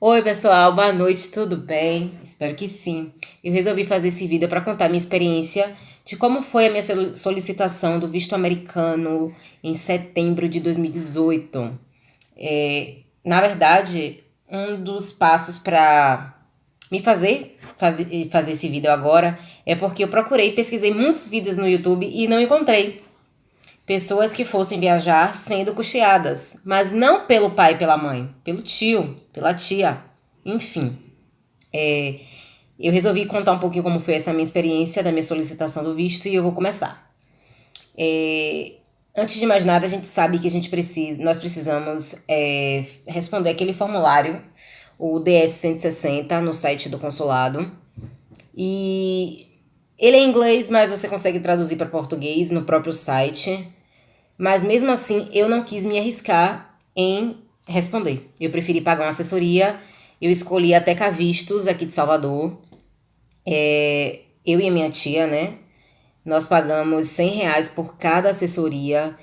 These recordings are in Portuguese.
Oi, pessoal, boa noite, tudo bem? Espero que sim. Eu resolvi fazer esse vídeo para contar minha experiência de como foi a minha solicitação do visto americano em setembro de 2018. Na verdade, um dos passos para me fazer esse vídeo agora é porque eu procurei, pesquisei muitos vídeos no YouTube e não encontrei pessoas que fossem viajar sendo custeadas, mas não pelo pai e pela mãe, pelo tio, pela tia, enfim. Eu resolvi contar um pouquinho como foi essa minha experiência da minha solicitação do visto e eu vou começar. Antes de mais nada, a gente sabe que nós precisamos responder aquele formulário, o DS-160, no site do consulado. E ele é em inglês, mas você consegue traduzir para português no próprio site. Mas mesmo assim, eu não quis me arriscar em responder. Eu preferi pagar uma assessoria. Eu escolhi a Teca Vistos, aqui de Salvador. Eu e a minha tia, né? Nós pagamos R$ 100 por cada assessoria.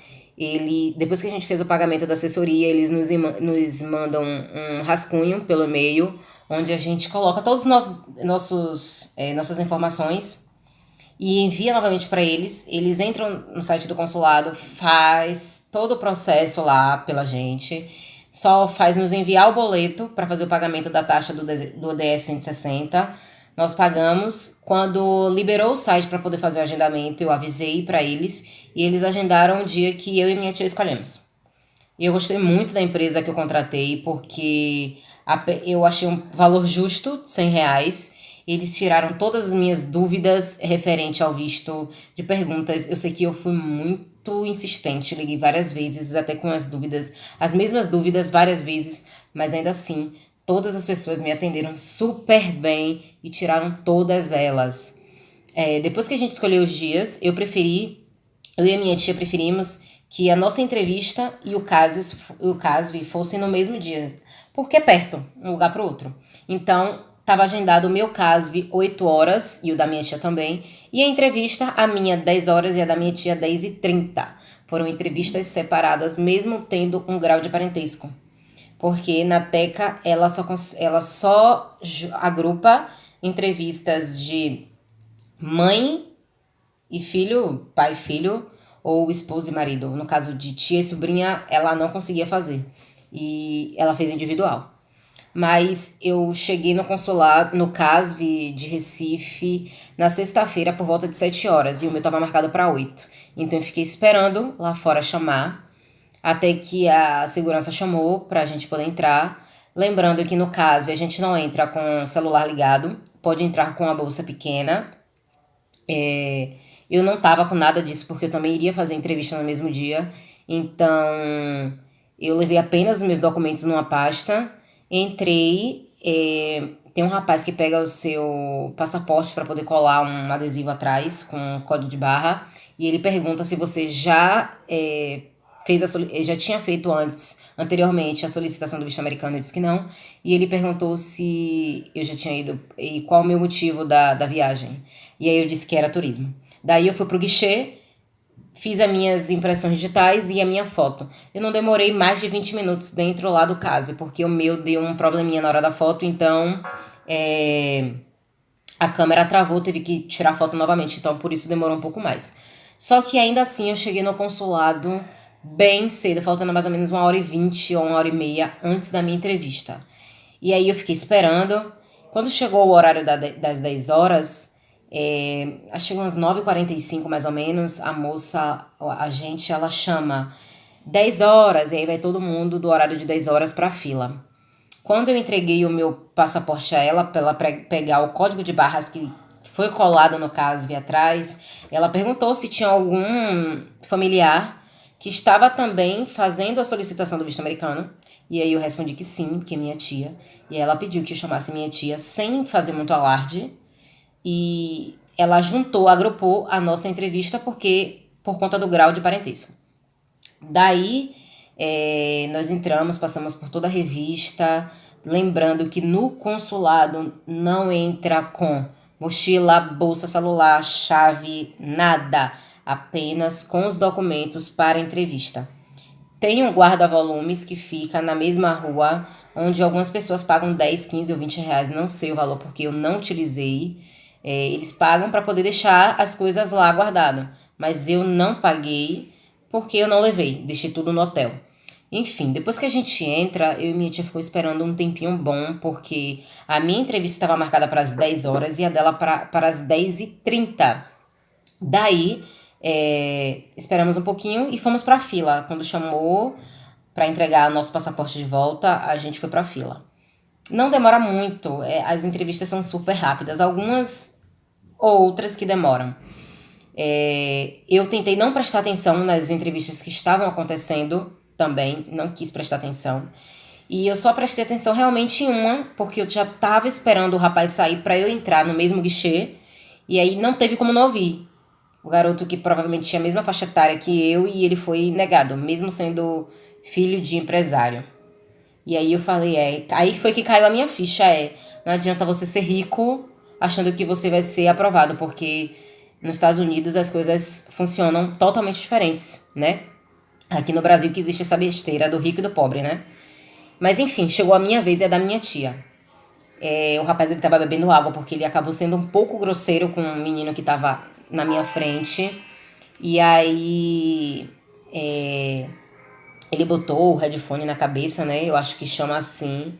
Depois que a gente fez o pagamento da assessoria, eles nos mandam um rascunho pelo e-mail, onde a gente coloca todas nossas informações e envia novamente para eles. Eles entram no site do consulado, faz todo o processo lá pela gente, só faz nos enviar o boleto para fazer o pagamento da taxa do DS 160. Nós pagamos. Quando liberou o site para poder fazer o agendamento, eu avisei para eles e eles agendaram o dia que eu e minha tia escolhemos. E eu gostei muito da empresa que eu contratei, porque eu achei um valor justo, R$ 100. Eles tiraram todas as minhas dúvidas referente ao visto de perguntas. Eu sei que eu fui muito insistente, liguei várias vezes, até com as mesmas dúvidas várias vezes, mas ainda assim, todas as pessoas me atenderam super bem e tiraram todas elas. Depois que a gente escolheu os dias, eu e a minha tia preferimos que a nossa entrevista e o CASV fossem no mesmo dia, porque é perto, um lugar para o outro. Então, estava agendado o meu CASV 8 horas e o da minha tia também, e a entrevista, a minha 10 horas e a da minha tia 10h30. Foram entrevistas separadas, mesmo tendo um grau de parentesco. Porque na Teca ela só agrupa entrevistas de mãe e filho, pai e filho, ou esposo e marido. No caso de tia e sobrinha, ela não conseguia fazer. E ela fez individual. Mas eu cheguei no consulado, no CASV de Recife, na sexta-feira por volta de 7 horas. E o meu estava marcado para 8. Então eu fiquei esperando lá fora chamar, até que a segurança chamou para a gente poder entrar. Lembrando que no CASV a gente não entra com o celular ligado, pode entrar com a bolsa pequena. Eu não tava com nada disso, porque eu também iria fazer entrevista no mesmo dia. Então, eu levei apenas os meus documentos numa pasta, entrei. Tem um rapaz que pega o seu passaporte para poder colar um adesivo atrás com um código de barra. E ele pergunta se você já tinha feito anteriormente, a solicitação do visto americano. Eu disse que não. E ele perguntou se eu já tinha ido e qual o meu motivo da viagem. E aí eu disse que era turismo. Daí eu fui pro guichê, fiz as minhas impressões digitais e a minha foto. Eu não demorei mais de 20 minutos dentro lá do caso, porque o meu deu um probleminha na hora da foto, então a câmera travou, teve que tirar a foto novamente, então por isso demorou um pouco mais. Só que ainda assim eu cheguei no consulado bem cedo, faltando mais ou menos 1h20 ou 1h30 antes da minha entrevista. E aí eu fiquei esperando. Quando chegou o horário das 10 horas, acho que umas 9h45 mais ou menos, a gente, ela chama 10 horas, e aí vai todo mundo do horário de 10 horas pra fila. Quando eu entreguei o meu passaporte a ela, pra ela pegar o código de barras que foi colado no CASV atrás, ela perguntou se tinha algum familiar que estava também fazendo a solicitação do visto americano. E aí eu respondi que sim, que é minha tia. E ela pediu que eu chamasse minha tia sem fazer muito alarde. E ela agrupou a nossa entrevista por conta do grau de parentesco. Daí, nós entramos, passamos por toda a revista, lembrando que no consulado não entra com mochila, bolsa, celular, chave, nada, apenas com os documentos para a entrevista. Tem um guarda-volumes que fica na mesma rua, onde algumas pessoas pagam 10, 15 ou 20 reais, não sei o valor porque eu não utilizei. Eles pagam para poder deixar as coisas lá guardado, mas eu não paguei porque eu não levei, deixei tudo no hotel. Enfim, depois que a gente entra, eu e minha tia ficou esperando um tempinho bom, porque a minha entrevista estava marcada para as 10 horas e a dela para as 10h30. Daí, esperamos um pouquinho e fomos para a fila. Quando chamou para entregar nosso passaporte de volta, a gente foi para a fila. Não demora muito, as entrevistas são super rápidas, algumas ou outras que demoram. Eu tentei não prestar atenção nas entrevistas que estavam acontecendo também, não quis prestar atenção. E eu só prestei atenção realmente em uma, porque eu já estava esperando o rapaz sair para eu entrar no mesmo guichê, e aí não teve como não ouvir. O garoto que provavelmente tinha a mesma faixa etária que eu e ele foi negado, mesmo sendo filho de empresário. E aí eu falei, aí foi que caiu a minha ficha, não adianta você ser rico achando que você vai ser aprovado, porque nos Estados Unidos as coisas funcionam totalmente diferentes, né? Aqui no Brasil que existe essa besteira do rico e do pobre, né? Mas enfim, chegou a minha vez e a da minha tia. O rapaz ele tava bebendo água porque ele acabou sendo um pouco grosseiro com um menino que tava na minha frente. E aí ele botou o headphone na cabeça, né? Eu acho que chama assim.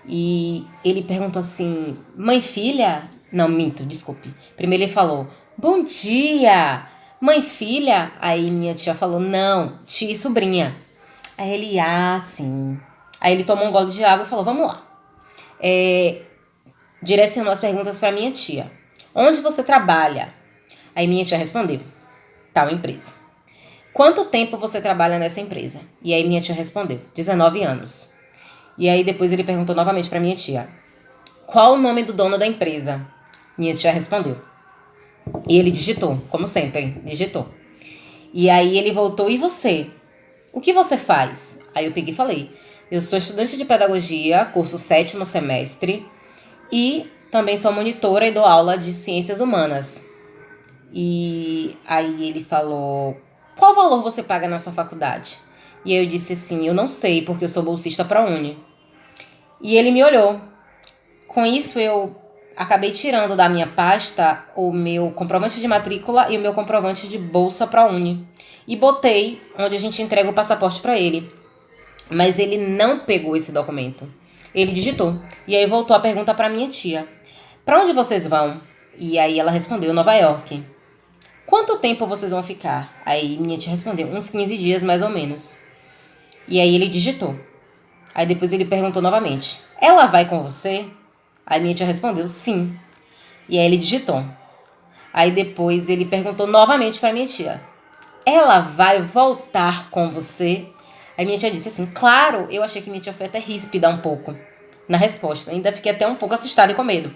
E ele perguntou assim: mãe, filha? Não, minto, desculpe. Primeiro ele falou: bom dia, mãe, filha? Aí minha tia falou: não, tia e sobrinha. Aí ele: sim. Aí ele tomou um gole de água e falou: vamos lá. Direcionou as perguntas para minha tia: onde você trabalha? Aí minha tia respondeu: tal empresa. Quanto tempo você trabalha nessa empresa? E aí minha tia respondeu: 19 anos. E aí depois ele perguntou novamente para minha tia: qual o nome do dono da empresa? Minha tia respondeu. E ele digitou, como sempre, digitou. E aí ele voltou: e você? O que você faz? Aí eu peguei e falei: eu sou estudante de pedagogia, curso 7º semestre, e também sou monitora e dou aula de ciências humanas. E aí ele falou: qual valor você paga na sua faculdade? E aí eu disse assim: eu não sei, porque eu sou bolsista ProUni. E ele me olhou. Com isso eu acabei tirando da minha pasta o meu comprovante de matrícula e o meu comprovante de bolsa ProUni. E botei onde a gente entrega o passaporte para ele. Mas ele não pegou esse documento. Ele digitou. E aí voltou a pergunta para minha tia: para onde vocês vão? E aí ela respondeu: Nova York. Quanto tempo vocês vão ficar? Aí minha tia respondeu: uns 15 dias mais ou menos. E aí ele digitou. Aí depois ele perguntou novamente: ela vai com você? Aí minha tia respondeu: sim. E aí ele digitou. Aí depois ele perguntou novamente para minha tia: ela vai voltar com você? Aí minha tia disse assim: claro. Eu achei que minha tia foi até ríspida um pouco na resposta. Ainda fiquei até um pouco assustada e com medo.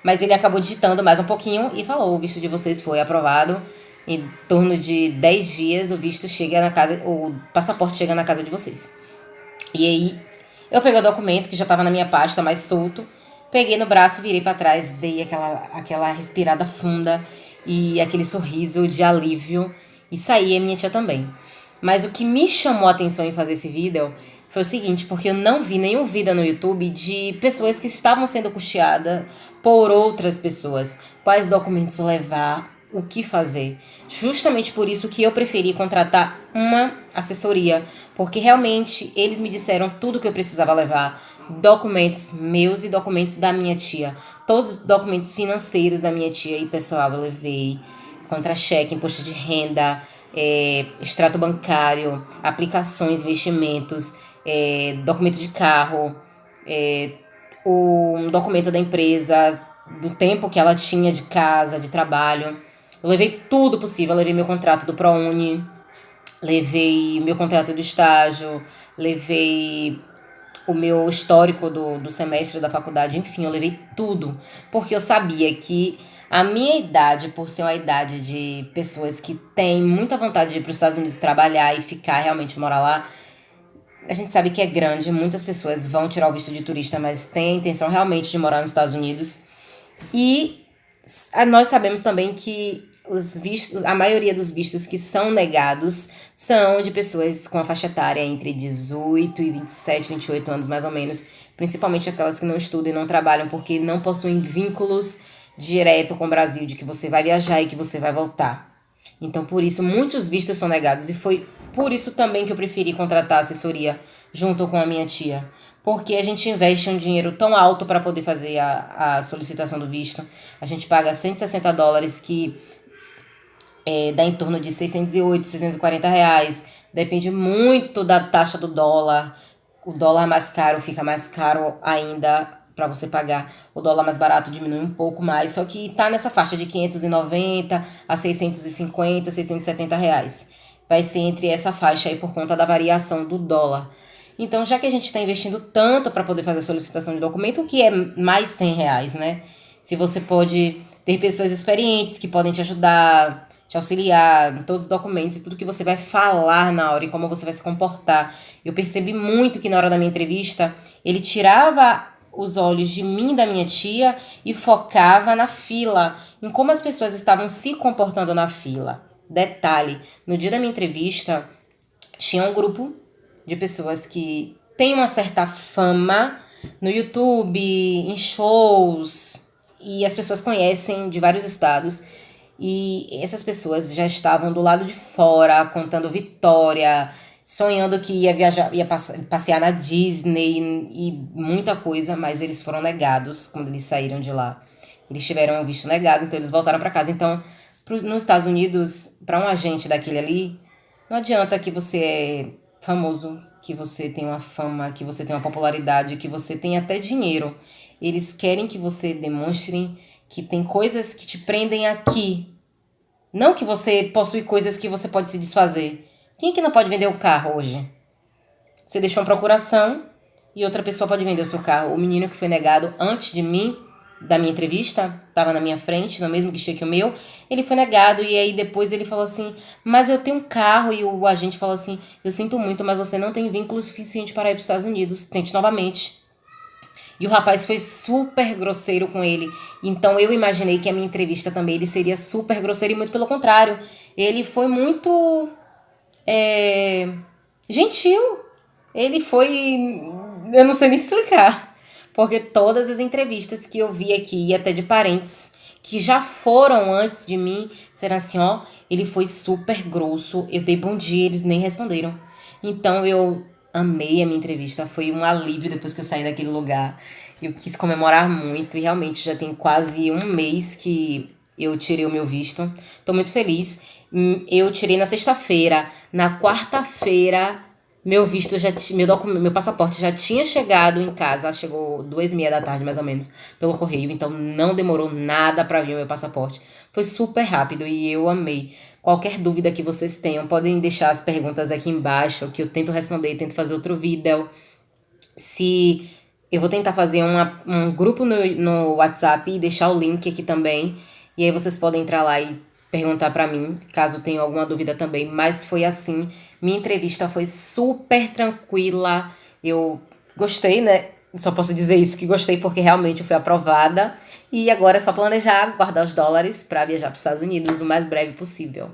Mas ele acabou digitando mais um pouquinho e falou: o visto de vocês foi aprovado. Em torno de 10 dias o visto chega na casa, o passaporte chega na casa de vocês. E aí eu peguei o documento que já estava na minha pasta, mais solto, peguei no braço, virei para trás, dei aquela respirada funda e aquele sorriso de alívio e saí, a minha tia também. Mas o que me chamou a atenção em fazer esse vídeo foi o seguinte, porque eu não vi nenhum vídeo no YouTube de pessoas que estavam sendo custeadas por outras pessoas. Quais documentos levar, o que fazer. Justamente por isso que eu preferi contratar uma assessoria, porque realmente eles me disseram tudo que eu precisava levar. Documentos meus e documentos da minha tia. Todos os documentos financeiros da minha tia e pessoal eu levei. Contra-cheque, imposto de renda, extrato bancário, aplicações, investimentos, documento de carro, um documento da empresa, do tempo que ela tinha de casa, de trabalho. Eu levei tudo possível. Eu levei meu contrato do ProUni, levei meu contrato do estágio, levei o meu histórico do semestre da faculdade. Enfim, eu levei tudo, porque eu sabia que a minha idade, por ser uma idade de pessoas que têm muita vontade de ir para os Estados Unidos trabalhar e ficar, realmente morar lá, a gente sabe que é grande, muitas pessoas vão tirar o visto de turista, mas têm a intenção realmente de morar nos Estados Unidos. E nós sabemos também que os vistos, a maioria dos vistos que são negados são de pessoas com a faixa etária entre 18 e 27, 28 anos mais ou menos, principalmente aquelas que não estudam e não trabalham porque não possuem vínculos direto com o Brasil, de que você vai viajar e que você vai voltar. Então, por isso, muitos vistos são negados e foi por isso também que eu preferi contratar assessoria junto com a minha tia. Porque a gente investe um dinheiro tão alto para poder fazer a solicitação do visto. A gente paga US$ 160, que dá em torno de 608, R$ 640. Depende muito da taxa do dólar. O dólar mais caro fica mais caro ainda para você pagar. O dólar mais barato diminui um pouco mais, só que tá nessa faixa de 590 a 650, R$ 670. Vai ser entre essa faixa aí por conta da variação do dólar. Então, já que a gente está investindo tanto para poder fazer a solicitação de documento, o que é mais R$ 100, né? Se você pode ter pessoas experientes que podem te ajudar, te auxiliar em todos os documentos e tudo que você vai falar na hora e como você vai se comportar. Eu percebi muito que na hora da minha entrevista, ele tirava os olhos de mim e da minha tia e focava na fila, em como as pessoas estavam se comportando na fila. Detalhe, no dia da minha entrevista, tinha um grupo de pessoas que têm uma certa fama no YouTube, em shows, e as pessoas conhecem de vários estados. E essas pessoas já estavam do lado de fora, contando vitória, sonhando que ia viajar, ia passear na Disney e muita coisa, mas eles foram negados quando eles saíram de lá. Eles tiveram o visto negado, então eles voltaram para casa. Então, nos Estados Unidos, para um agente daquele ali, não adianta que você é famoso, que você tem uma fama, que você tem uma popularidade, que você tem até dinheiro. Eles querem que você demonstre que tem coisas que te prendem aqui. Não que você possui coisas que você pode se desfazer. Quem que não pode vender o carro hoje? Você deixou uma procuração e outra pessoa pode vender o seu carro. O menino que foi negado antes de mim, da minha entrevista, estava na minha frente, no mesmo guichê que o meu, ele foi negado e aí depois ele falou assim, mas eu tenho um carro, e o agente falou assim, eu sinto muito, mas você não tem vínculo suficiente para ir para os Estados Unidos, tente novamente. E o rapaz foi super grosseiro com ele. Então eu imaginei que a minha entrevista também ele seria super grosseiro e muito pelo contrário. Ele foi muito gentil. Ele foi... Eu não sei nem explicar. Porque todas as entrevistas que eu vi aqui, e até de parentes que já foram antes de mim, disseram assim, ó, ele foi super grosso. Eu dei bom dia, eles nem responderam. Então eu amei a minha entrevista. Foi um alívio depois que eu saí daquele lugar. Eu quis comemorar muito e realmente já tem quase um mês que eu tirei o meu visto. Tô muito feliz. Eu tirei na sexta-feira. Na quarta-feira, meu visto já meu passaporte já tinha chegado em casa. Chegou 2h30 da tarde, mais ou menos, pelo correio. Então não demorou nada pra vir o meu passaporte. Foi super rápido e eu amei. Qualquer dúvida que vocês tenham, podem deixar as perguntas aqui embaixo, que eu tento responder, tento fazer outro vídeo. Se eu vou tentar fazer um grupo no WhatsApp e deixar o link aqui também. E aí vocês podem entrar lá e perguntar pra mim, caso tenha alguma dúvida também. Mas foi assim, minha entrevista foi super tranquila. Eu gostei, né? Só posso dizer isso, que gostei porque realmente eu fui aprovada. E agora é só planejar, guardar os dólares pra viajar para os Estados Unidos o mais breve possível.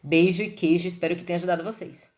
Beijo e queijo, espero que tenha ajudado vocês.